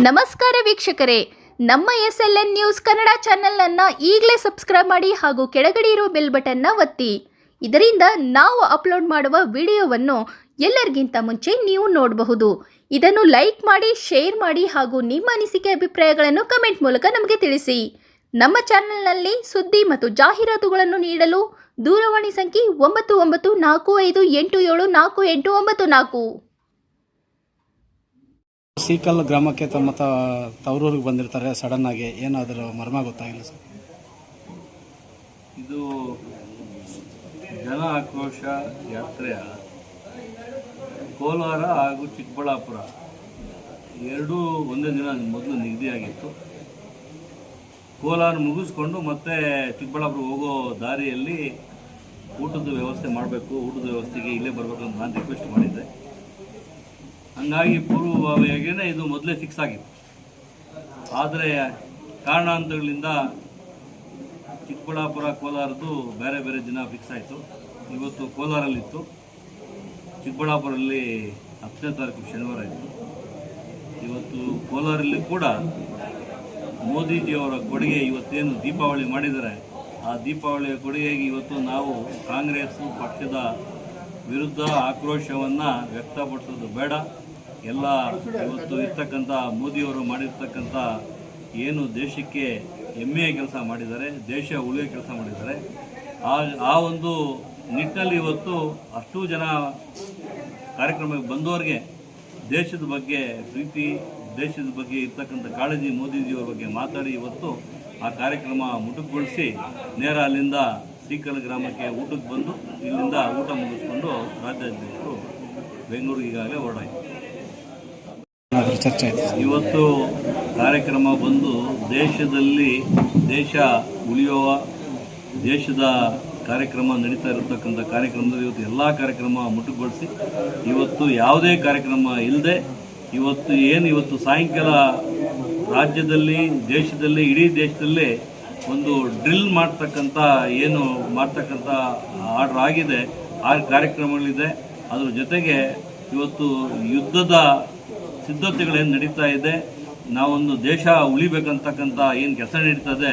ನಮಸ್ಕಾರ ವೀಕ್ಷಕರೇ, ನಮ್ಮ SLN ನ್ಯೂಸ್ ಕನ್ನಡ ಚಾನೆಲ್ನ ಈಗಲೇ ಸಬ್ಸ್ಕ್ರೈಬ್ ಮಾಡಿ ಹಾಗೂ ಕೆಳಗಡೆ ಇರುವ ಬೆಲ್ ಬಟನ್ನ ಒತ್ತಿ. ಇದರಿಂದ ನಾವು ಅಪ್ಲೋಡ್ ಮಾಡುವ ವಿಡಿಯೋವನ್ನು ಎಲ್ಲರಿಗಿಂತ ಮುಂಚೆ ನೀವು ನೋಡಬಹುದು. ಇದನ್ನು ಲೈಕ್ ಮಾಡಿ, ಶೇರ್ ಮಾಡಿ ಹಾಗೂ ನಿಮ್ಮ ಅನಿಸಿಕೆ ಅಭಿಪ್ರಾಯಗಳನ್ನು ಕಮೆಂಟ್ ಮೂಲಕ ನಮಗೆ ತಿಳಿಸಿ. ನಮ್ಮ ಚಾನೆಲ್ನಲ್ಲಿ ಸುದ್ದಿ ಮತ್ತು ಜಾಹೀರಾತುಗಳನ್ನು ನೀಡಲು ದೂರವಾಣಿ ಸಂಖ್ಯೆ 9945874894. ಸೀಕಲ್ ಗ್ರಾಮಕ್ಕೆ ತಮ್ಮ ತವರೂರಿಗೆ ಬಂದಿರ್ತಾರೆ. ಸಡನ್ ಆಗಿ ಏನಾದರೂ ಮರ್ಮ ಗೊತ್ತಾಗಿಲ್ಲ ಸರ್. ಇದು ಜನ ಆಕ್ರೋಶ ಯಾತ್ರೆಯ ಕೋಲಾರ ಹಾಗೂ ಚಿಕ್ಕಬಳ್ಳಾಪುರ ಎರಡೂ ಒಂದೇ ದಿನ ಮೊದಲು ನಿಗದಿಯಾಗಿತ್ತು. ಕೋಲಾರ ಮುಗಿಸ್ಕೊಂಡು ಮತ್ತೆ ಚಿಕ್ಕಬಳ್ಳಾಪುರ ಹೋಗೋ ದಾರಿಯಲ್ಲಿ ಊಟದ ವ್ಯವಸ್ಥೆ ಮಾಡಬೇಕು, ಊಟದ ವ್ಯವಸ್ಥೆಗೆ ಇಲ್ಲೇ ಬರಬೇಕು ಅಂತ ನಾನು ರಿಕ್ವೆಸ್ಟ್ ಮಾಡಿದ್ದೆ. ಹಂಗಾಗಿ ಪೂರ್ವಭಾವಿಯಾಗಿಯೇ ಇದು ಮೊದಲೇ ಫಿಕ್ಸ್ ಆಗಿತ್ತು. ಆದರೆ ಕಾರಣಾಂತರಗಳಿಂದ ಚಿಕ್ಕಬಳ್ಳಾಪುರ ಕೋಲಾರದ್ದು ಬೇರೆ ಬೇರೆ ದಿನ ಫಿಕ್ಸ್ ಆಯಿತು. ಇವತ್ತು ಕೋಲಾರಲ್ಲಿತ್ತು, ಚಿಕ್ಕಬಳ್ಳಾಪುರಲ್ಲಿ 10ನೇ ತಾರೀಕು ಶನಿವಾರ ಇತ್ತು. ಇವತ್ತು ಕೋಲಾರಲ್ಲಿ ಕೂಡ ಮೋದಿಜಿಯವರ ಕೊಡುಗೆ ಇವತ್ತೇನು ದೀಪಾವಳಿ ಮಾಡಿದ್ದಾರೆ, ಆ ದೀಪಾವಳಿಯ ಕೊಡುಗೆಗೆ ಇವತ್ತು ನಾವು ಕಾಂಗ್ರೆಸ್ ಪಕ್ಷದ ವಿರುದ್ಧ ಆಕ್ರೋಶವನ್ನು ವ್ಯಕ್ತಪಡಿಸೋದು ಬೇಡ. ಎಲ್ಲ ಇವತ್ತು ಇರ್ತಕ್ಕಂಥ ಮೋದಿಯವರು ಮಾಡಿರ್ತಕ್ಕಂಥ ಏನು ದೇಶಕ್ಕೆ ಹೆಮ್ಮೆಯ ಕೆಲಸ ಮಾಡಿದ್ದಾರೆ, ದೇಶ ಉಳಿಯೋ ಕೆಲಸ ಮಾಡಿದ್ದಾರೆ, ಆ ಒಂದು ನಿಟ್ಟಿನಲ್ಲಿ ಇವತ್ತು ಅಷ್ಟೂ ಜನ ಕಾರ್ಯಕ್ರಮಕ್ಕೆ ಬಂದವರಿಗೆ ದೇಶದ ಬಗ್ಗೆ ಪ್ರೀತಿ, ದೇಶದ ಬಗ್ಗೆ ಇರ್ತಕ್ಕಂಥ ಕಾಳಜಿ, ಮೋದಿಜಿಯವರ ಬಗ್ಗೆ ಮಾತಾಡಿ ಇವತ್ತು ಆ ಕಾರ್ಯಕ್ರಮ ಮುಟುಕುಗೊಳಿಸಿ ನೇರ ಅಲ್ಲಿಂದ ಸೀಕಲ್ ಗ್ರಾಮಕ್ಕೆ ಊಟಕ್ಕೆ ಬಂದು ಇಲ್ಲಿಂದ ಊಟ ಮುಗಿಸ್ಕೊಂಡು ರಾಜ್ಯಾಧ್ಯಕ್ಷರು ಬೆಂಗಳೂರಿಗೆ ಈಗಾಗಲೇ ಹೊರಡಾಯಿತು. ಚರ್ಚೆ ಆಯಿತು. ಇವತ್ತು ಕಾರ್ಯಕ್ರಮ ಬಂದು ದೇಶದಲ್ಲಿ ದೇಶ ಉಳಿಯುವ ದೇಶದ ಕಾರ್ಯಕ್ರಮ ನಡೀತಾ ಇರತಕ್ಕಂಥ ಕಾರ್ಯಕ್ರಮದಲ್ಲಿ ಇವತ್ತು ಎಲ್ಲ ಕಾರ್ಯಕ್ರಮ ಮುಟುಕುಗೊಳಿಸಿ ಇವತ್ತು ಯಾವುದೇ ಕಾರ್ಯಕ್ರಮ ಇಲ್ಲದೆ ಇವತ್ತು ಸಾಯಂಕಾಲ ರಾಜ್ಯದಲ್ಲಿ, ದೇಶದಲ್ಲಿ, ಇಡೀ ದೇಶದಲ್ಲೇ ಒಂದು ಡ್ರಿಲ್ ಮಾಡ್ತಕ್ಕಂಥ ಆರ್ಡರ್ ಆಗಿದೆ, ಆ ಕಾರ್ಯಕ್ರಮಗಳಿದೆ. ಅದ್ರ ಜೊತೆಗೆ ಇವತ್ತು ಯುದ್ಧದ ಸಿದ್ಧತೆಗಳೇನು ನಡೀತಾ ಇದೆ, ನಾವೊಂದು ದೇಶ ಉಳಿಬೇಕಂತಕ್ಕಂಥ ಏನು ಕೆಲಸ ನಡೀತದೆ,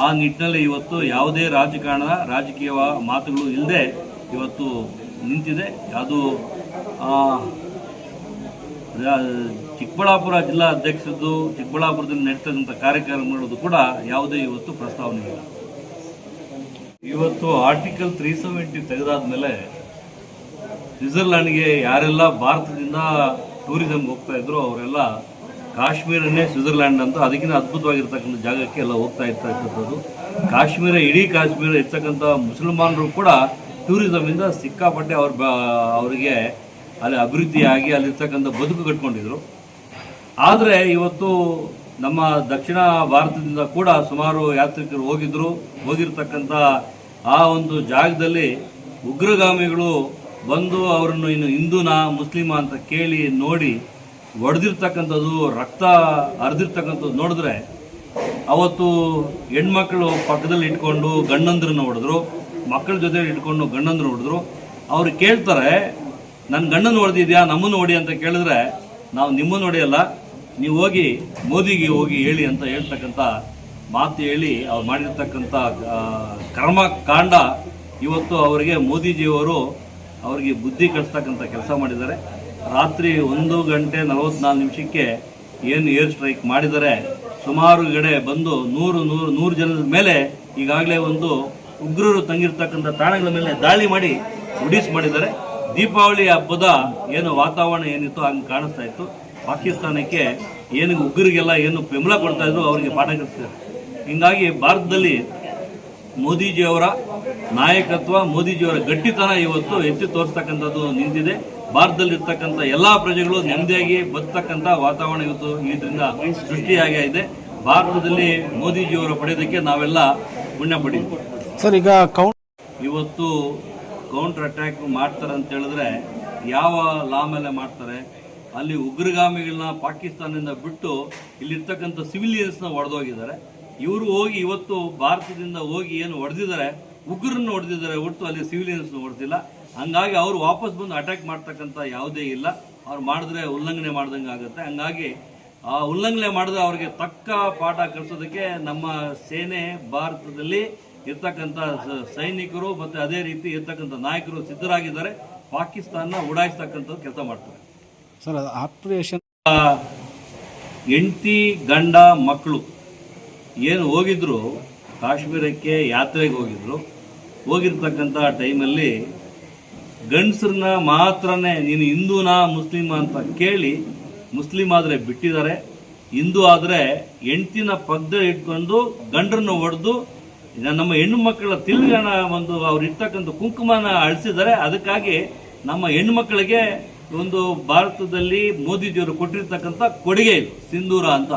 ಆ ನಿಟ್ಟಿನಲ್ಲಿ ಇವತ್ತು ಯಾವುದೇ ರಾಜಕೀಯ ಮಾತುಗಳು ಇಲ್ಲದೆ ಇವತ್ತು ನಿಂತಿದೆ. ಅದು ಚಿಕ್ಕಬಳ್ಳಾಪುರ ಜಿಲ್ಲಾ ಅಧ್ಯಕ್ಷರದ್ದು ಚಿಕ್ಕಬಳ್ಳಾಪುರದಲ್ಲಿ ನಡೀತಕ್ಕಂಥ ಕಾರ್ಯಕ್ರಮಗಳದ್ದು ಕೂಡ ಯಾವುದೇ ಇವತ್ತು ಪ್ರಸ್ತಾವನೆ ಇಲ್ಲ. ಇವತ್ತು ಆರ್ಟಿಕಲ್ 370 ತೆಗೆದಾದ ಮೇಲೆ ಸ್ವಿಟ್ಜರ್ಲ್ಯಾಂಡ್ಗೆ ಯಾರೆಲ್ಲ ಭಾರತದಿಂದ ಟೂರಿಸಂಗೆ ಹೋಗ್ತಾ ಇದ್ರು ಅವರೆಲ್ಲ ಕಾಶ್ಮೀರನೇ ಸ್ವಿಟ್ಜರ್ಲ್ಯಾಂಡ್ ಅಂತ ಅದಕ್ಕಿಂತ ಅದ್ಭುತವಾಗಿರ್ತಕ್ಕಂಥ ಜಾಗಕ್ಕೆ ಎಲ್ಲ ಹೋಗ್ತಾ ಇರ್ತಕ್ಕಂಥದ್ದು. ಇಡೀ ಕಾಶ್ಮೀರ ಇರ್ತಕ್ಕಂಥ ಮುಸಲ್ಮಾನರು ಕೂಡ ಟೂರಿಸಮಿಂದ ಸಿಕ್ಕಾಪಟ್ಟೆ ಅವರಿಗೆ ಅಲ್ಲಿ ಅಭಿವೃದ್ಧಿಯಾಗಿ ಅಲ್ಲಿರ್ತಕ್ಕಂಥ ಬದುಕು ಕಟ್ಕೊಂಡಿದ್ರು. ಆದರೆ ಇವತ್ತು ನಮ್ಮ ದಕ್ಷಿಣ ಭಾರತದಿಂದ ಕೂಡ ಸುಮಾರು ಯಾತ್ರಿಕರು ಹೋಗಿರ್ತಕ್ಕಂಥ ಆ ಒಂದು ಜಾಗದಲ್ಲಿ ಉಗ್ರಗಾಮಿಗಳು ಬಂದು ಅವರನ್ನು ಇನ್ನು ಹಿಂದೂನಾ ಮುಸ್ಲಿಮಾ ಅಂತ ಕೇಳಿ ನೋಡಿ ಹೊಡೆದಿರ್ತಕ್ಕಂಥದ್ದು, ರಕ್ತ ಹರಿದಿರ್ತಕ್ಕಂಥದ್ದು ನೋಡಿದ್ರೆ ಅವತ್ತು ಹೆಣ್ಮಕ್ಳು ಪಕ್ಕದಲ್ಲಿ ಇಟ್ಕೊಂಡು ಗಂಡಂದ್ರನ್ನ ಹೊಡೆದ್ರು, ಮಕ್ಕಳ ಜೊತೆ ಇಟ್ಕೊಂಡು ಗಂಡಂದ್ರು ಹೊಡೆದ್ರು. ಅವ್ರು ಕೇಳ್ತಾರೆ, ನನ್ನ ಗಂಡನ ಹೊಡೆದಿದ್ಯಾ, ನಮ್ಮನ್ನು ಹೊಡಿ ಅಂತ ಕೇಳಿದ್ರೆ ನಾವು ನಿಮ್ಮನ್ನು ಹೊಡೆಯಲ್ಲ, ನೀವು ಹೋಗಿ ಮೋದಿಗೆ ಹೋಗಿ ಹೇಳಿ ಅಂತ ಹೇಳ್ತಕ್ಕಂಥ ಮಾತು ಹೇಳಿ ಅವ್ರು ಮಾಡಿರ್ತಕ್ಕಂಥ ಕರ್ಮಕಾಂಡ ಇವತ್ತು ಅವರಿಗೆ ಮೋದಿಜಿಯವರು ಅವರಿಗೆ ಬುದ್ಧಿ ಕಲಿಸ್ತಕ್ಕಂಥ ಕೆಲಸ ಮಾಡಿದ್ದಾರೆ. ರಾತ್ರಿ 1:44 ಏನು ಏರ್ ಸ್ಟ್ರೈಕ್ ಮಾಡಿದ್ದಾರೆ, ಸುಮಾರು ಕಡೆ ಬಂದು 100 ಜನದ ಮೇಲೆ ಈಗಾಗಲೇ ಒಂದು ಉಗ್ರರು ತಂಗಿರ್ತಕ್ಕಂಥ ತಾಣಗಳ ಮೇಲೆ ದಾಳಿ ಮಾಡಿ ಮಾಡಿದ್ದಾರೆ. ದೀಪಾವಳಿ ಹಬ್ಬದ ಏನು ವಾತಾವರಣ ಏನಿತ್ತು ಹಂಗೆ ಕಾಣಿಸ್ತಾ ಇತ್ತು. ಪಾಕಿಸ್ತಾನಕ್ಕೆ ಏನು ಉಗ್ಗರಿಗೆಲ್ಲ ಏನು ಬೆಂಬಲ ಕೊಡ್ತಾ ಇದ್ರು ಅವರಿಗೆ ಪಾಠ ಕಲಿಸ್ತಾರೆ. ಹೀಗಾಗಿ ಭಾರತದಲ್ಲಿ ಮೋದಿಜಿಯವರ ನಾಯಕತ್ವ, ಮೋದಿಜಿಯವರ ಗಟ್ಟಿತನ ಇವತ್ತು ಎತ್ತಿ ತೋರಿಸ್ತಕ್ಕಂಥದ್ದು ನಿಂತಿದೆ. ಭಾರತದಲ್ಲಿರ್ತಕ್ಕಂಥ ಎಲ್ಲ ಪ್ರಜೆಗಳು ನೆಮ್ಮದಿಯಾಗಿ ಬದುಕತಕ್ಕಂಥ ವಾತಾವರಣ ಇವತ್ತು ಇದರಿಂದ ಸೃಷ್ಟಿಯಾಗಿದೆ. ಭಾರತದಲ್ಲಿ ಮೋದಿಜಿಯವರ ಪಡೆಯೋದಕ್ಕೆ ನಾವೆಲ್ಲ ಪುಣ್ಯ ಪಡೀವಿ ಸರ್. ಈಗ ಇವತ್ತು ಕೌಂಟರ್ ಅಟ್ಯಾಕ್ ಮಾಡ್ತಾರೆ ಅಂತ ಹೇಳಿದ್ರೆ ಯಾವ ಲಾ ಮೇಲೆ ಮಾಡ್ತಾರೆ? ಅಲ್ಲಿ ಉಗ್ರಗಾಮಿಗಳನ್ನ ಪಾಕಿಸ್ತಾನದಿಂದ ಬಿಟ್ಟು ಇಲ್ಲಿರ್ತಕ್ಕಂಥ ಸಿವಿಲಿಯನ್ಸ್ನ ಹೊಡೆದೋಗಿದ್ದಾರೆ. ಇವರು ಹೋಗಿ ಇವತ್ತು ಭಾರತದಿಂದ ಹೋಗಿ ಏನು ಹೊಡೆದಿದ್ದಾರೆ, ಉಗ್ರನ್ನ ಹೊಡೆದಿದ್ದಾರೆ ಹೊರತು ಅಲ್ಲಿ ಸಿವಿಲಿಯನ್ಸ್ನ ಹೊಡೆದಿಲ್ಲ. ಹಂಗಾಗಿ ಅವರು ವಾಪಸ್ ಬಂದು ಅಟ್ಯಾಕ್ ಮಾಡ್ತಕ್ಕಂಥ ಯಾವುದೇ ಇಲ್ಲ. ಅವ್ರು ಮಾಡಿದ್ರೆ ಉಲ್ಲಂಘನೆ ಮಾಡ್ದಂಗೆ ಆಗುತ್ತೆ. ಹಂಗಾಗಿ ಆ ಉಲ್ಲಂಘನೆ ಮಾಡಿದ್ರೆ ಅವರಿಗೆ ತಕ್ಕ ಪಾಠ ಕಲಿಸೋದಕ್ಕೆ ನಮ್ಮ ಸೇನೆ ಭಾರತದಲ್ಲಿ ಇರ್ತಕ್ಕಂಥ ಸೈನಿಕರು ಮತ್ತು ಅದೇ ರೀತಿ ಇರ್ತಕ್ಕಂಥ ನಾಯಕರು ಸಿದ್ಧರಾಗಿದ್ದಾರೆ. ಪಾಕಿಸ್ತಾನ ಉಡಾಯಿಸ್ತಕ್ಕಂಥದ್ದು ಕೆಲಸ ಮಾಡ್ತಾರೆ. ಸರ್ ಅದು ಆಪರೇಷನ್ ಹೆಂಡತಿ ಗಂಡ ಮಕ್ಕಳು ಏನು ಹೋಗಿದ್ರು ಕಾಶ್ಮೀರಕ್ಕೆ ಯಾತ್ರೆಗೆ ಹೋಗಿರ್ತಕ್ಕಂಥ ಟೈಮಲ್ಲಿ ಗಂಡಸ್ರನ್ನ ಮಾತ್ರನೇ ನೀನು ಹಿಂದೂನಾ ಮುಸ್ಲಿಮ ಅಂತ ಕೇಳಿ ಮುಸ್ಲಿಂ ಆದರೆ ಬಿಟ್ಟಿದ್ದಾರೆ. ಹಿಂದೂ ಆದರೆ ಹೆಂಡ್ತಿನ ಪಕ್ಕದಲ್ಲಿ ಇಟ್ಕೊಂಡು ಗಂಡರನ್ನು ಹೊಡೆದು ನಮ್ಮ ಹೆಣ್ಣು ಮಕ್ಕಳ ತಿಲ್ಗಣ ಒಂದು ಅವ್ರು ಇರ್ತಕ್ಕಂಥ ಕುಂಕುಮನ ಅಳಿಸಿದ್ದಾರೆ. ಅದಕ್ಕಾಗಿ ನಮ್ಮ ಹೆಣ್ಣು ಮಕ್ಕಳಿಗೆ ಒಂದು ಭಾರತದಲ್ಲಿ ಮೋದಿಜಿಯವರು ಕೊಟ್ಟಿರ್ತಕ್ಕಂಥ ಕೊಡುಗೆ ಇದು ಸಿಂಧೂರ ಅಂತ.